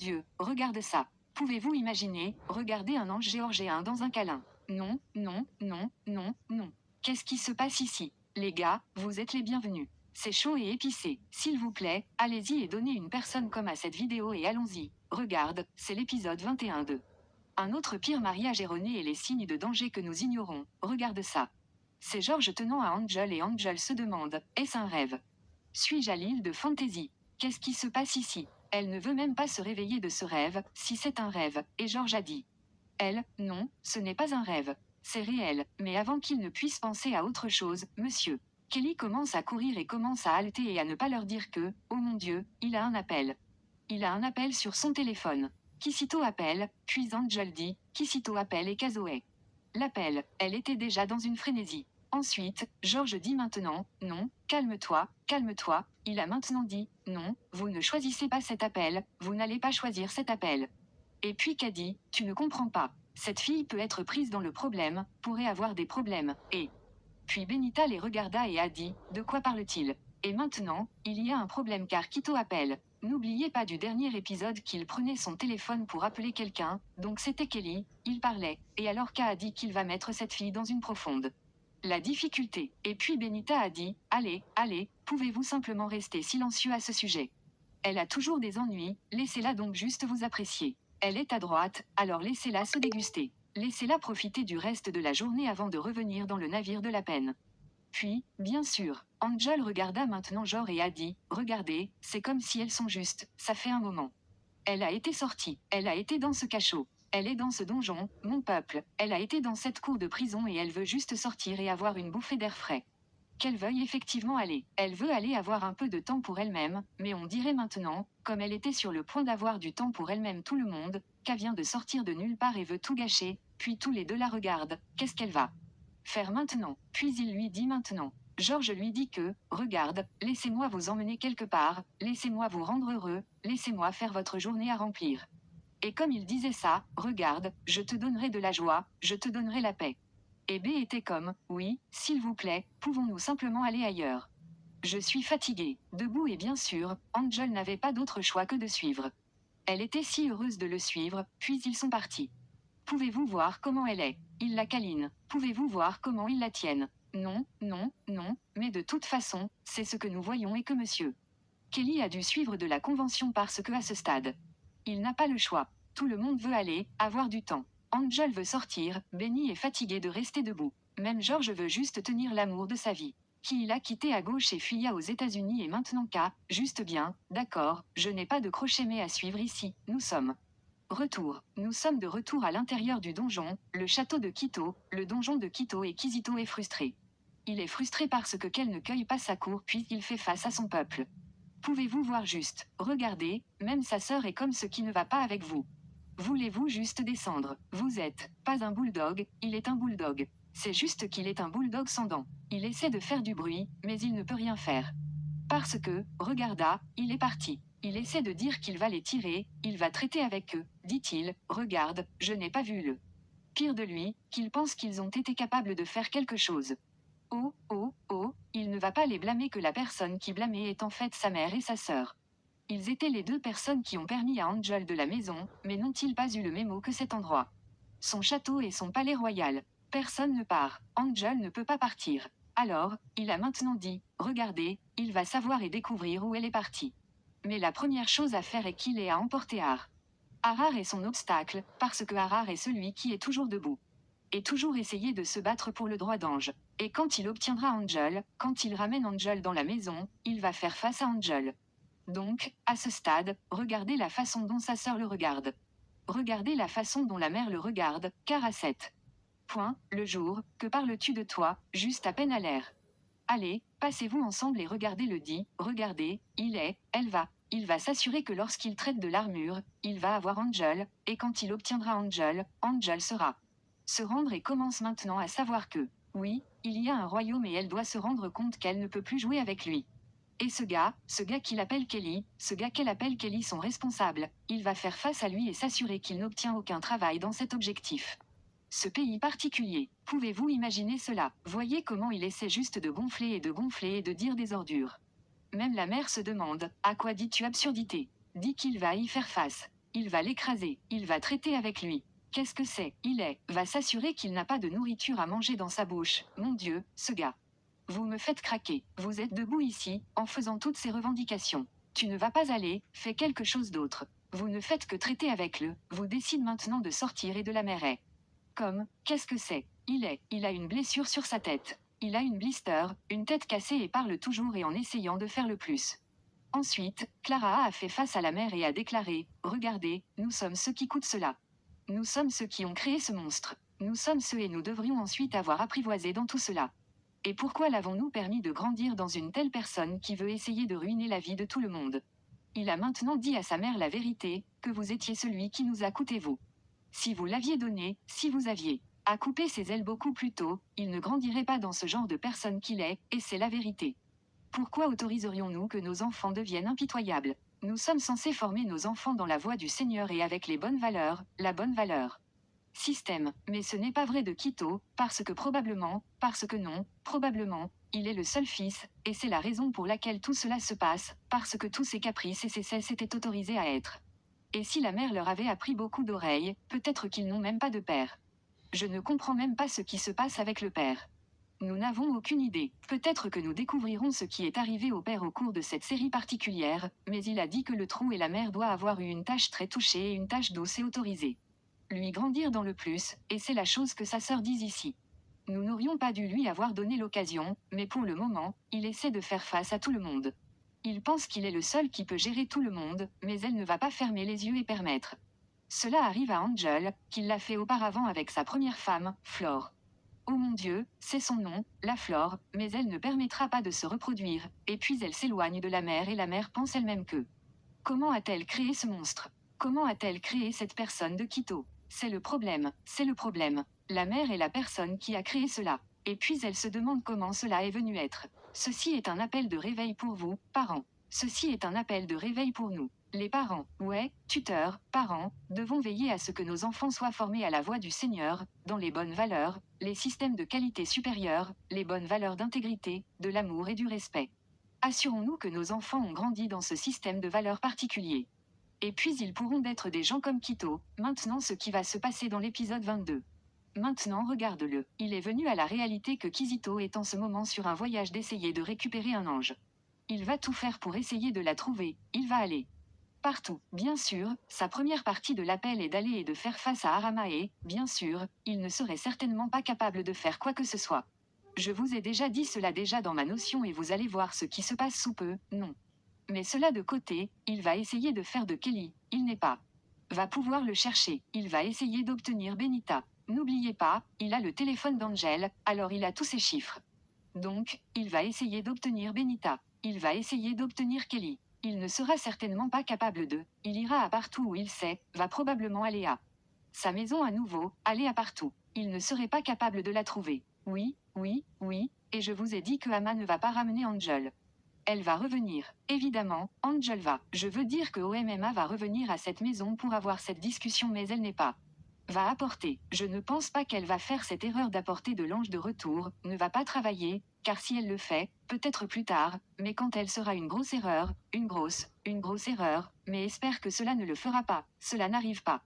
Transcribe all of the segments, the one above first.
Dieu, regarde ça. Pouvez-vous imaginer, regarder un ange géorgien dans un câlin? Non, non, non, non, non. Qu'est-ce qui se passe ici? Les gars, vous êtes les bienvenus. C'est chaud et épicé. S'il vous plaît, allez-y et donnez une personne comme à cette vidéo et allons-y. Regarde, c'est l'épisode 21 de un autre pire mariage erroné et les signes de danger que nous ignorons. Regarde ça. C'est George tenant à Angel et Angel se demande, est-ce un rêve? Suis-je à l'île de Fantasy? Qu'est-ce qui se passe ici? Elle ne veut même pas se réveiller de ce rêve, si c'est un rêve, et George a dit. Elle, non, ce n'est pas un rêve. C'est réel, mais avant qu'il ne puisse penser à autre chose, monsieur. Kelly commence à courir et commence à halter et à ne pas leur dire que, oh mon Dieu, il a un appel. Il a un appel sur son téléphone. Kisito appelle, puis Angel dit, Kisito appelle et Kazoé. L'appel, elle était déjà dans une frénésie. Ensuite, George dit maintenant, non, calme-toi, calme-toi, il a maintenant dit, non, vous ne choisissez pas cet appel, vous n'allez pas choisir cet appel. Et puis qu'a dit, tu ne comprends pas. Cette fille peut être prise dans le problème, pourrait avoir des problèmes, et... Puis Benita les regarda et a dit, de quoi parle-t-il? Et maintenant, il y a un problème car Kito appelle. N'oubliez pas du dernier épisode qu'il prenait son téléphone pour appeler quelqu'un, donc c'était Kelly, il parlait, et alors K a dit qu'il va mettre cette fille dans une profonde. La difficulté. Et puis Benita a dit, allez, allez, pouvez-vous simplement rester silencieux à ce sujet? Elle a toujours des ennuis, laissez-la donc juste vous apprécier. Elle est à droite, alors laissez-la se déguster. Laissez-la profiter du reste de la journée avant de revenir dans le navire de la peine. Puis, bien sûr, Angel regarda maintenant George et a dit, regardez, c'est comme si elles sont justes, ça fait un moment. Elle a été sortie, elle a été dans ce cachot. Elle est dans ce donjon, mon peuple, elle a été dans cette cour de prison et elle veut juste sortir et avoir une bouffée d'air frais. Qu'elle veuille effectivement aller. Elle veut aller avoir un peu de temps pour elle-même, mais on dirait maintenant, comme elle était sur le point d'avoir du temps pour elle-même tout le monde, qu'elle vient de sortir de nulle part et veut tout gâcher, puis tous les deux la regardent, qu'est-ce qu'elle va faire maintenant? Puis il lui dit maintenant. George lui dit que, regarde, laissez-moi vous emmener quelque part, laissez-moi vous rendre heureux, laissez-moi faire votre journée à remplir. Et comme il disait ça, regarde, je te donnerai de la joie, je te donnerai la paix. Et B était comme, oui, s'il vous plaît, pouvons-nous simplement aller ailleurs? Je suis fatiguée, debout et bien sûr, Angel n'avait pas d'autre choix que de suivre. Elle était si heureuse de le suivre, puis ils sont partis. Pouvez-vous voir comment elle est? Il la câline. Pouvez-vous voir comment ils la tiennent? Non, non, non, mais de toute façon, c'est ce que nous voyons et que monsieur Kelly a dû suivre de la convention parce que à ce stade, il n'a pas le choix. Tout le monde veut aller, avoir du temps. Angel veut sortir, Benny est fatigué de rester debout. Même George veut juste tenir l'amour de sa vie. Qui il a quitté à gauche et fuya aux États-Unis et maintenant qu'à, juste bien, d'accord, je n'ai pas de crochet mais à suivre ici, nous sommes. Retour. Nous sommes de retour à l'intérieur du donjon, le château de Quito, le donjon de Quito et Kizito est frustré. Il est frustré parce que qu'elle ne cueille pas sa cour puis il fait face à son peuple. Pouvez-vous voir juste, regardez, même sa sœur est comme ce qui ne va pas avec vous. Voulez-vous juste descendre? Vous êtes pas un bulldog, il est un bulldog. C'est juste qu'il est un bulldog sans dents. Il essaie de faire du bruit, mais il ne peut rien faire. Parce que, regarda, il est parti. Il essaie de dire qu'il va les tirer, il va traiter avec eux, dit-il, regarde, je n'ai pas vu le pire de lui, qu'il pense qu'ils ont été capables de faire quelque chose. Oh, oh, oh, il ne va pas les blâmer que la personne qui blâmait est en fait sa mère et sa sœur. Ils étaient les deux personnes qui ont permis à Angel de la maison, mais n'ont-ils pas eu le mémo que cet endroit? Son château et son palais royal. Personne ne part, Angel ne peut pas partir. Alors, il a maintenant dit, regardez, il va savoir et découvrir où elle est partie. Mais la première chose à faire est qu'il ait à emporter Har. Harar est son obstacle, parce que Harar est celui qui est toujours debout. Et toujours essayer de se battre pour le droit d'Ange. Et quand il obtiendra Angel, quand il ramène Angel dans la maison, il va faire face à Angel. Donc, à ce stade, regardez la façon dont sa sœur le regarde. Regardez la façon dont la mère le regarde, car à 7 points, le jour, que parles-tu de toi, juste à peine à l'air. Allez, passez-vous ensemble et regardez-le dit, regardez, il va s'assurer que lorsqu'il traite de l'armure, il va avoir Angel, et quand il obtiendra Angel, Angel sera se rendre et commence maintenant à savoir que, oui, il y a un royaume et elle doit se rendre compte qu'elle ne peut plus jouer avec lui. Et ce gars qu'il appelle Kelly, ce gars qu'elle appelle Kelly son responsable, il va faire face à lui et s'assurer qu'il n'obtient aucun travail dans cet objectif. Ce pays particulier, pouvez-vous imaginer cela? Voyez comment il essaie juste de gonfler et de dire des ordures. Même la mère se demande, à quoi dis-tu absurdité? Dit qu'il va y faire face. Il va l'écraser. Il va traiter avec lui. Qu'est-ce que c'est? Va s'assurer qu'il n'a pas de nourriture à manger dans sa bouche. Mon Dieu, ce gars. Vous me faites craquer. Vous êtes debout ici, en faisant toutes ces revendications. Tu ne vas pas aller, fais quelque chose d'autre. Vous ne faites que traiter avec le. Vous décide maintenant de sortir et de la mer est. Comme, qu'est-ce que c'est? Il a une blessure sur sa tête. Il a une blister, une tête cassée et parle toujours et en essayant de faire le plus. Ensuite, Clara a fait face à la mère et a déclaré, regardez, nous sommes ceux qui coûtent cela. Nous sommes ceux qui ont créé ce monstre. Nous sommes ceux et nous devrions ensuite avoir apprivoisé dans tout cela. Et pourquoi l'avons-nous permis de grandir dans une telle personne qui veut essayer de ruiner la vie de tout le monde? Il a maintenant dit à sa mère la vérité, que vous étiez celui qui nous a coûté vous. Si vous l'aviez donné, si vous aviez à couper ses ailes beaucoup plus tôt, il ne grandirait pas dans ce genre de personne qu'il est, et c'est la vérité. Pourquoi autoriserions-nous que nos enfants deviennent impitoyables? Nous sommes censés former nos enfants dans la voie du Seigneur et avec les bonnes valeurs, la bonne valeur. Système, mais ce n'est pas vrai de Quito, parce que probablement, parce que non, probablement, il est le seul fils, et c'est la raison pour laquelle tout cela se passe, parce que tous ces caprices et ces cesses étaient autorisés à être. Et si la mère leur avait appris beaucoup d'oreilles, peut-être qu'ils n'ont même pas de père. Je ne comprends même pas ce qui se passe avec le père. Nous n'avons aucune idée. Peut-être que nous découvrirons ce qui est arrivé au père au cours de cette série particulière, mais il a dit que le trou et la mère doivent avoir eu une tâche très touchée et une tâche douce et autorisée. Lui grandir dans le plus, et c'est la chose que sa sœur dit ici. Nous n'aurions pas dû lui avoir donné l'occasion, mais pour le moment, il essaie de faire face à tout le monde. Il pense qu'il est le seul qui peut gérer tout le monde, mais elle ne va pas fermer les yeux et permettre. Cela arrive à Angel, qu'il l'a fait auparavant avec sa première femme, Flore. Oh mon Dieu, c'est son nom, la Flore, mais elle ne permettra pas de se reproduire, et puis elle s'éloigne de la mère et la mère pense elle-même que. Comment a-t-elle créé ce monstre? Comment a-t-elle créé cette personne de Quito? C'est le problème, c'est le problème. La mère est la personne qui a créé cela. Et puis elle se demande comment cela est venu être. Ceci est un appel de réveil pour vous, parents. Ceci est un appel de réveil pour nous. Les parents, ouais, tuteurs, parents, devons veiller à ce que nos enfants soient formés à la voie du Seigneur, dans les bonnes valeurs, les systèmes de qualité supérieure, les bonnes valeurs d'intégrité, de l'amour et du respect. Assurons-nous que nos enfants ont grandi dans ce système de valeurs particulier. Et puis ils pourront d'être des gens comme Quito. Maintenant ce qui va se passer dans l'épisode 22. Maintenant regarde-le. Il est venu à la réalité que Kizito est en ce moment sur un voyage d'essayer de récupérer un ange. Il va tout faire pour essayer de la trouver. Il va aller partout. Bien sûr, sa première partie de l'appel est d'aller et de faire face à Aramae. Bien sûr, il ne serait certainement pas capable de faire quoi que ce soit. Je vous ai déjà dit cela déjà dans ma notion et vous allez voir ce qui se passe sous peu, non. Mais cela de côté, il va essayer de faire de Kelly, il n'est pas. Va pouvoir le chercher, il va essayer d'obtenir Benita. N'oubliez pas, il a le téléphone d'Angel, alors il a tous ses chiffres. Donc, il va essayer d'obtenir Benita. Il va essayer d'obtenir Kelly. Il ne sera certainement pas capable de. Il ira à partout où il sait, va probablement aller à sa maison à nouveau, aller à partout. Il ne serait pas capable de la trouver. Oui, oui, oui, et je vous ai dit que Ama ne va pas ramener Angel. Elle va revenir. Évidemment, Angel va. Je veux dire que OMMA va revenir à cette maison pour avoir cette discussion mais elle n'est pas. Va apporter. Je ne pense pas qu'elle va faire cette erreur d'apporter de l'ange de retour, ne va pas travailler, car si elle le fait, peut-être plus tard, mais quand elle sera une grosse erreur, une grosse erreur, mais espère que cela ne le fera pas, cela n'arrive pas.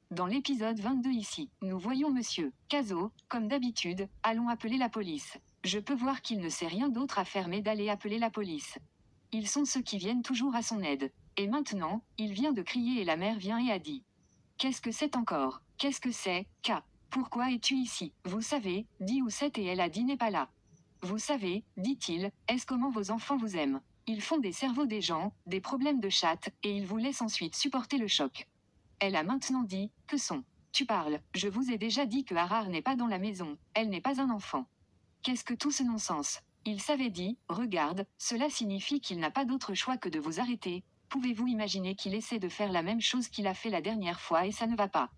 Dans l'épisode 22 ici, nous voyons Monsieur Caso, comme d'habitude, allons appeler la police. Je peux voir qu'il ne sait rien d'autre à faire mais d'aller appeler la police. Ils sont ceux qui viennent toujours à son aide. Et maintenant, il vient de crier et la mère vient et a dit. Qu'est-ce que c'est encore? Qu'est-ce que c'est, K? Pourquoi es-tu ici? Vous savez, dit Oussette et elle a dit n'est pas là. Vous savez, dit-il, est-ce comment vos enfants vous aiment? Ils font des cerveaux des gens, des problèmes de chatte, et ils vous laissent ensuite supporter le choc. Elle a maintenant dit, que sont? Tu parles, je vous ai déjà dit que Harar n'est pas dans la maison, elle n'est pas un enfant. Qu'est-ce que tout ce non-sens? Il s'avait dit, regarde, cela signifie qu'il n'a pas d'autre choix que de vous arrêter. Pouvez-vous imaginer qu'il essaie de faire la même chose qu'il a fait la dernière fois et ça ne va pas?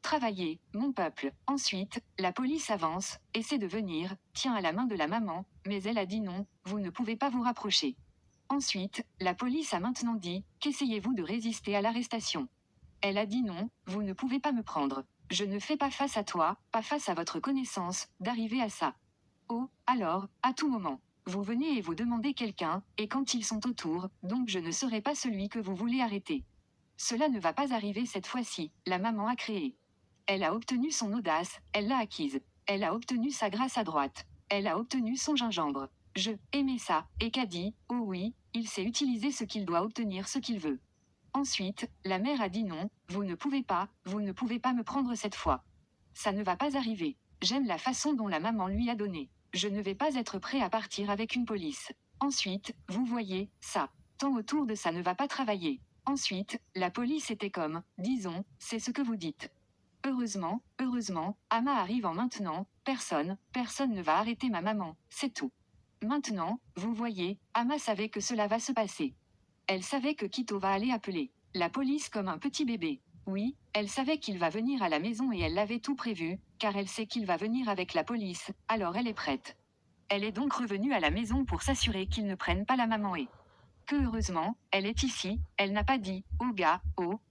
Travaillez, mon peuple. Ensuite, la police avance, essaie de venir, tient à la main de la maman, mais elle a dit non, vous ne pouvez pas vous rapprocher. Ensuite, la police a maintenant dit, qu'essayez-vous de résister à l'arrestation? Elle a dit non, vous ne pouvez pas me prendre. Je ne fais pas face à toi, pas face à votre connaissance, d'arriver à ça. Oh, alors, à tout moment. Vous venez et vous demandez quelqu'un, et quand ils sont autour, donc je ne serai pas celui que vous voulez arrêter. Cela ne va pas arriver cette fois-ci, la maman a créé. Elle a obtenu son audace, elle l'a acquise. Elle a obtenu sa grâce à droite. Elle a obtenu son gingembre. Je aimais ça, et qu'a dit, oh oui, il sait utiliser ce qu'il doit obtenir ce qu'il veut. Ensuite, la mère a dit non, vous ne pouvez pas me prendre cette fois. Ça ne va pas arriver. J'aime la façon dont la maman lui a donné. Je ne vais pas être prêt à partir avec une police. Ensuite, vous voyez, ça. Tant autour de ça ne va pas travailler. Ensuite, la police était comme, disons, c'est ce que vous dites. Heureusement, Ama arrive en maintenant, personne ne va arrêter ma maman, c'est tout. Maintenant, vous voyez, Ama savait que cela va se passer. Elle savait que Kito va aller appeler la police comme un petit bébé. Oui, elle savait qu'il va venir à la maison et elle l'avait tout prévu, car elle sait qu'il va venir avec la police, alors elle est prête. Elle est donc revenue à la maison pour s'assurer qu'ils ne prennent pas la maman et que heureusement, elle est ici, elle n'a pas dit, oh gars, oh,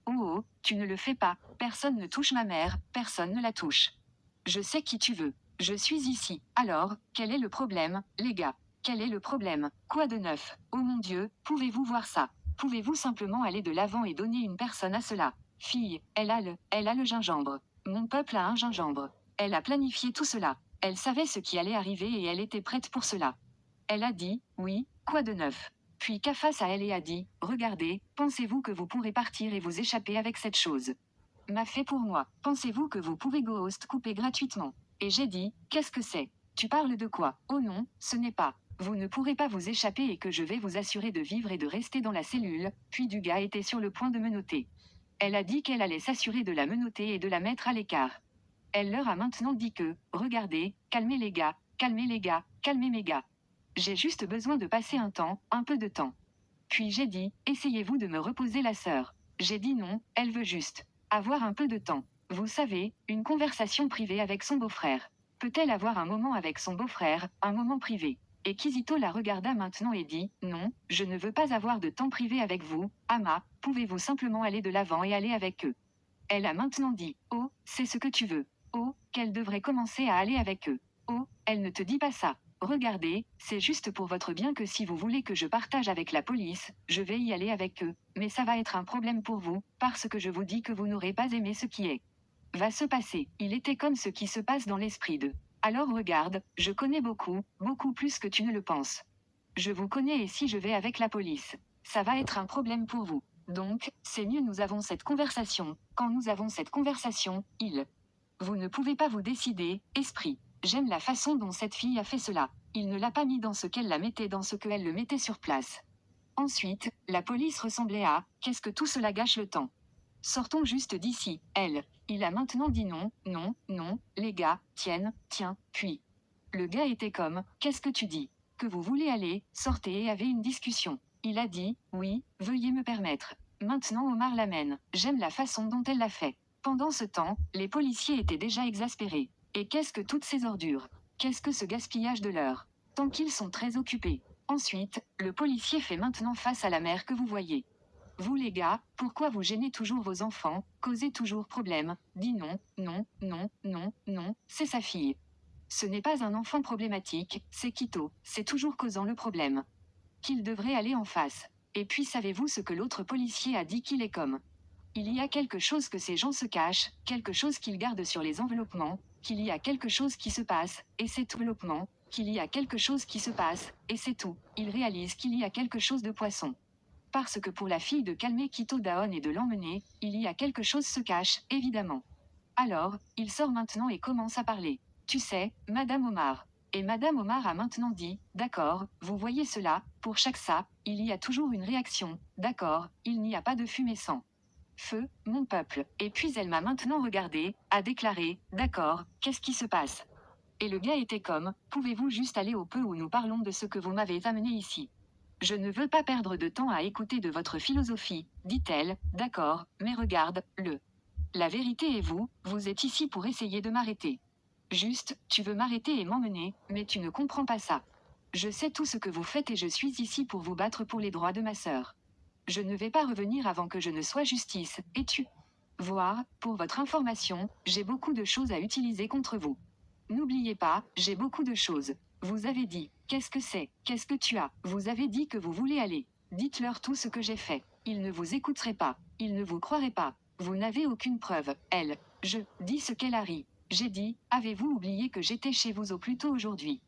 tu ne le fais pas, personne ne touche ma mère, personne ne la touche. Je sais qui tu veux. Je suis ici. Alors, quel est le problème, les gars? Quel est le problème? Quoi de neuf? Oh mon Dieu, pouvez-vous voir ça? Pouvez-vous simplement aller de l'avant et donner une personne à cela? Fille, elle a le gingembre. Mon peuple a un gingembre. Elle a planifié tout cela. Elle savait ce qui allait arriver et elle était prête pour cela. Elle a dit, oui, quoi de neuf? Puis qu'a face à elle et a dit, regardez, pensez-vous que vous pourrez partir et vous échapper avec cette chose? M'a fait pour moi. Pensez-vous que vous pouvez Ghost couper gratuitement? Et j'ai dit, qu'est-ce que c'est? Tu parles de quoi? Oh non, ce n'est pas. Vous ne pourrez pas vous échapper et que je vais vous assurer de vivre et de rester dans la cellule, puis du gars était sur le point de menotter. Elle a dit qu'elle allait s'assurer de la menotter et de la mettre à l'écart. Elle leur a maintenant dit que, regardez, calmez les gars, calmez mes gars. J'ai juste besoin de passer un peu de temps. Puis j'ai dit, essayez-vous de me reposer la sœur. J'ai dit non, elle veut juste avoir un peu de temps. Vous savez, une conversation privée avec son beau-frère. Peut-elle avoir un moment avec son beau-frère, un moment privé? Et Kizito la regarda maintenant et dit, non, je ne veux pas avoir de temps privé avec vous, Ama, pouvez-vous simplement aller de l'avant et aller avec eux? Elle a maintenant dit, oh, c'est ce que tu veux. Oh, qu'elle devrait commencer à aller avec eux. Oh, elle ne te dit pas ça. Regardez, c'est juste pour votre bien que si vous voulez que je partage avec la police, je vais y aller avec eux, mais ça va être un problème pour vous, parce que je vous dis que vous n'aurez pas aimé ce qui est. Va se passer. Il était comme ce qui se passe dans l'esprit de. Alors regarde, je connais beaucoup plus que tu ne le penses. Je vous connais et si je vais avec la police, ça va être un problème pour vous. Donc, c'est mieux nous avons cette conversation. Quand nous avons cette conversation, vous ne pouvez pas vous décider, esprit. J'aime la façon dont cette fille a fait cela. Il ne l'a pas mis dans ce qu'elle la mettait dans ce qu'elle le mettait sur place. Ensuite, la police ressemblait à, qu'est-ce que tout cela gâche le temps? Sortons juste d'ici, il a maintenant dit non, les gars, tiens, puis. Le gars était comme, qu'est-ce que tu dis? Que vous voulez aller, sortez et avez une discussion. Il a dit, oui, veuillez me permettre. Maintenant Omar l'amène. J'aime la façon dont elle l'a fait. Pendant ce temps, les policiers étaient déjà exaspérés. Et qu'est-ce que toutes ces ordures? Qu'est-ce que ce gaspillage de l'heure? Tant qu'ils sont très occupés. Ensuite, le policier fait maintenant face à la mère que vous voyez. Vous les gars, pourquoi vous gênez toujours vos enfants, causez toujours problème, dis non, c'est sa fille. Ce n'est pas un enfant problématique, c'est Kito, c'est toujours causant le problème. Qu'il devrait aller en face. Et puis savez-vous ce que l'autre policier a dit qu'il est comme? Il y a quelque chose que ces gens se cachent, quelque chose qu'ils gardent sur les enveloppements, qu'il y a quelque chose qui se passe, et c'est tout enveloppement, qu'il y a quelque chose qui se passe, et c'est tout. Il réalise qu'il y a quelque chose de poisson. Parce que pour la fille de calmer Kito Daon et de l'emmener, il y a quelque chose se cache, évidemment. Alors, il sort maintenant et commence à parler. Tu sais, Madame Omar. Et Madame Omar a maintenant dit, d'accord, vous voyez cela, pour chaque ça, il y a toujours une réaction, d'accord, il n'y a pas de fumée sans feu, mon peuple. Et puis elle m'a maintenant regardé, a déclaré, d'accord, qu'est-ce qui se passe? Et le gars était comme, pouvez-vous juste aller au peu où nous parlons de ce que vous m'avez amené ici? Je ne veux pas perdre de temps à écouter de votre philosophie, dit-elle, d'accord, mais regarde, la vérité est vous êtes ici pour essayer de m'arrêter. Juste, tu veux m'arrêter et m'emmener, mais tu ne comprends pas ça. Je sais tout ce que vous faites et je suis ici pour vous battre pour les droits de ma sœur. Je ne vais pas revenir avant que je ne sois justice, et tu. Voir, pour votre information, j'ai beaucoup de choses à utiliser contre vous. N'oubliez pas, j'ai beaucoup de choses. Vous avez dit, qu'est-ce que c'est, qu'est-ce que tu as, vous avez dit que vous voulez aller. Dites-leur tout ce que j'ai fait. Il ne vous écouterait pas. Il ne vous croirait pas. Vous n'avez aucune preuve. Elle. Je. Dis ce qu'elle a ri. J'ai dit, avez-vous oublié que j'étais chez vous au plus tôt aujourd'hui?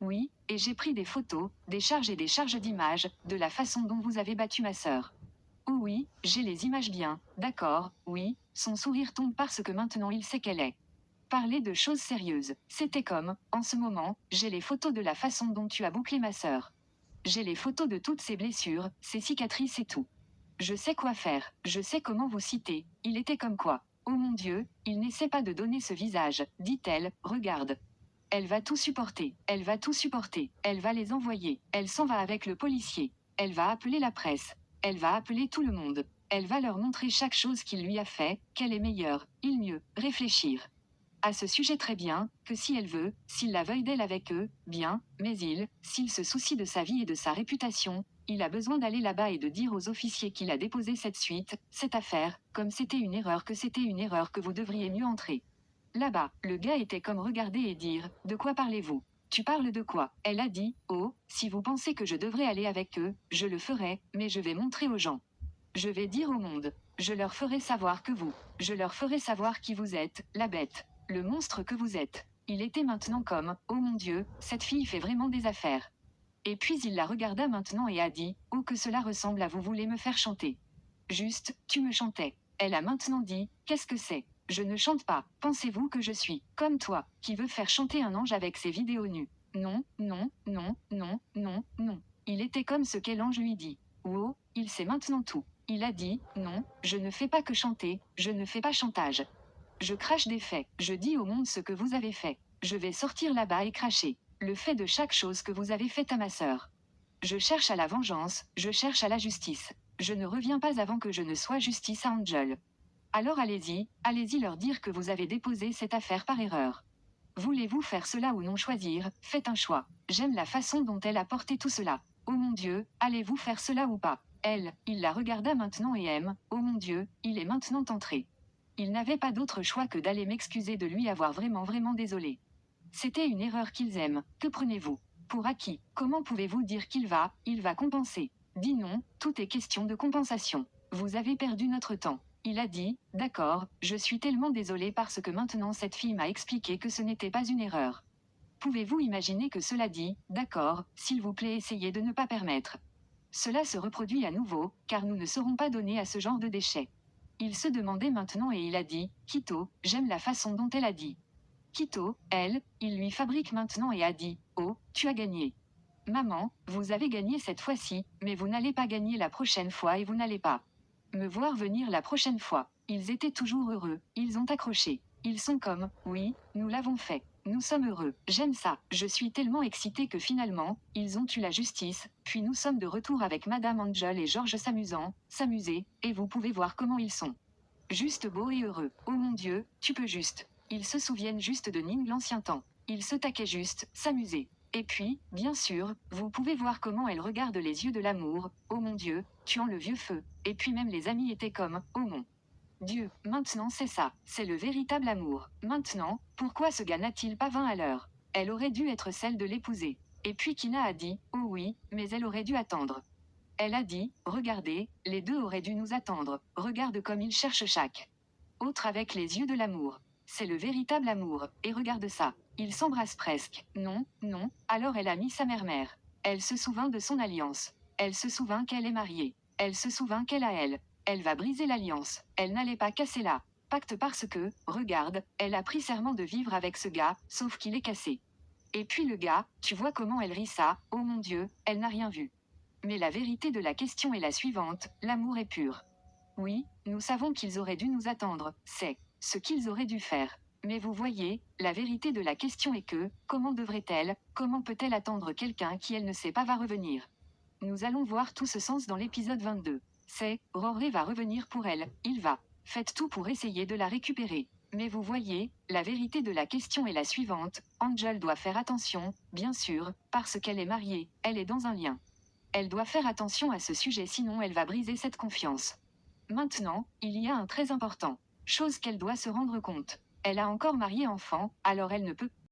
Oui, et j'ai pris des photos, des charges d'images, de la façon dont vous avez battu ma sœur. Oh oui, j'ai les images bien, d'accord, oui, son sourire tombe parce que maintenant il sait qu'elle est. Parler de choses sérieuses, c'était comme, en ce moment, j'ai les photos de la façon dont tu as bouclé ma sœur. J'ai les photos de toutes ses blessures, ses cicatrices et tout. Je sais quoi faire, je sais comment vous citer, il était comme quoi. Oh mon Dieu, il n'essaie pas de donner ce visage, dit-elle, regarde. Elle va tout supporter, elle va tout supporter, elle va les envoyer, elle s'en va avec le policier, elle va appeler la presse, elle va appeler tout le monde, elle va leur montrer chaque chose qu'il lui a fait, qu'elle est meilleure, il mieux, réfléchir. À ce sujet très bien, que si elle veut, s'il la veuille d'elle avec eux, bien, mais s'il se soucie de sa vie et de sa réputation, il a besoin d'aller là-bas et de dire aux officiers qu'il a déposé cette suite, cette affaire, comme c'était une erreur que vous devriez mieux entrer. Là-bas, le gars était comme regarder et dire, de quoi parlez-vous? Tu parles de quoi? Elle a dit, oh, si vous pensez que je devrais aller avec eux, je le ferai, mais je vais montrer aux gens. Je vais dire au monde. Je leur ferai savoir que vous. Je leur ferai savoir qui vous êtes, la bête. Le monstre que vous êtes. Il était maintenant comme, oh mon Dieu, cette fille fait vraiment des affaires. Et puis il la regarda maintenant et a dit, oh que cela ressemble à vous voulez me faire chanter. Juste, tu me chantais. Elle a maintenant dit, qu'est-ce que c'est? Je ne chante pas. Pensez-vous que je suis, comme toi, qui veut faire chanter un ange avec ses vidéos nues? Non, non, non, non, non, non. Il était comme ce qu'est l'ange lui dit. Oh, il sait maintenant tout. Il a dit, non, je ne fais pas que chanter, je ne fais pas chantage. Je crache des faits, je dis au monde ce que vous avez fait. Je vais sortir là-bas et cracher. Le fait de chaque chose que vous avez faite à ma sœur. Je cherche à la vengeance, je cherche à la justice. Je ne reviens pas avant que je ne sois justice à Angel. Alors allez-y, allez-y leur dire que vous avez déposé cette affaire par erreur. Voulez-vous faire cela ou non choisir? Faites un choix. J'aime la façon dont elle a porté tout cela. Oh mon Dieu, allez-vous faire cela ou pas? Elle, il la regarda maintenant et aime, oh mon Dieu, il est maintenant entré. Il n'avait pas d'autre choix que d'aller m'excuser de lui avoir vraiment désolé. C'était une erreur qu'ils aiment, que prenez-vous? Pour acquis, comment pouvez-vous dire il va compenser? Dis non, tout est question de compensation. Vous avez perdu notre temps. Il a dit, d'accord, je suis tellement désolé parce que maintenant cette fille m'a expliqué que ce n'était pas une erreur. Pouvez-vous imaginer que cela dit, d'accord, s'il vous plaît essayez de ne pas permettre. Cela se reproduit à nouveau, car nous ne serons pas donnés à ce genre de déchets. Il se demandait maintenant et il a dit, Quito, j'aime la façon dont elle a dit. Quito, elle, il lui fabrique maintenant et a dit, oh, tu as gagné. Maman, vous avez gagné cette fois-ci, mais vous n'allez pas gagner la prochaine fois et vous n'allez pas me voir venir la prochaine fois. Ils étaient toujours heureux, ils ont accroché. Ils sont comme, oui, nous l'avons fait. Nous sommes heureux, j'aime ça, je suis tellement excitée que finalement, ils ont eu la justice, puis nous sommes de retour avec Madame Angel et Georges s'amuser, et vous pouvez voir comment ils sont. Juste beaux et heureux, oh mon Dieu, tu peux juste. Ils se souviennent juste de Ning l'ancien temps. Ils se taquaient juste, s'amuser. Et puis, bien sûr, vous pouvez voir comment elle regarde les yeux de l'amour, oh mon Dieu, tuant le vieux feu. Et puis même les amis étaient comme, oh mon Dieu, maintenant c'est ça, c'est le véritable amour. Maintenant, pourquoi ce gars n'a-t-il pas 20 à l'heure? Elle aurait dû être celle de l'épouser. Et puis Kina a dit, oh oui, mais elle aurait dû attendre. Elle a dit, regardez, les deux auraient dû nous attendre, regarde comme ils cherchent chaque autre avec les yeux de l'amour. C'est le véritable amour, et regarde ça. Ils s'embrassent presque. Non, non, alors elle a mis sa mère-mère. Elle se souvint de son alliance. Elle se souvint qu'elle est mariée. Elle se souvint qu'elle a elle. Elle va briser l'alliance. Elle n'allait pas casser la pacte parce que, regarde, elle a pris serment de vivre avec ce gars, sauf qu'il est cassé. Et puis le gars, tu vois comment elle rit ça, oh mon Dieu, elle n'a rien vu. Mais la vérité de la question est la suivante, l'amour est pur. Oui, nous savons qu'ils auraient dû nous attendre, c'est ce qu'ils auraient dû faire. Mais vous voyez, la vérité de la question est que, comment peut-elle attendre quelqu'un qui elle ne sait pas va revenir? Nous allons voir tout ce sens dans l'épisode 22. C'est, Rory va revenir pour elle, il va. Faites tout pour essayer de la récupérer. Mais vous voyez, la vérité de la question est la suivante, Angel doit faire attention, bien sûr, parce qu'elle est mariée, elle est dans un lien. Elle doit faire attention à ce sujet sinon elle va briser cette confiance. Maintenant, il y a un très important chose qu'elle doit se rendre compte. Elle a encore marié enfant, alors elle ne peut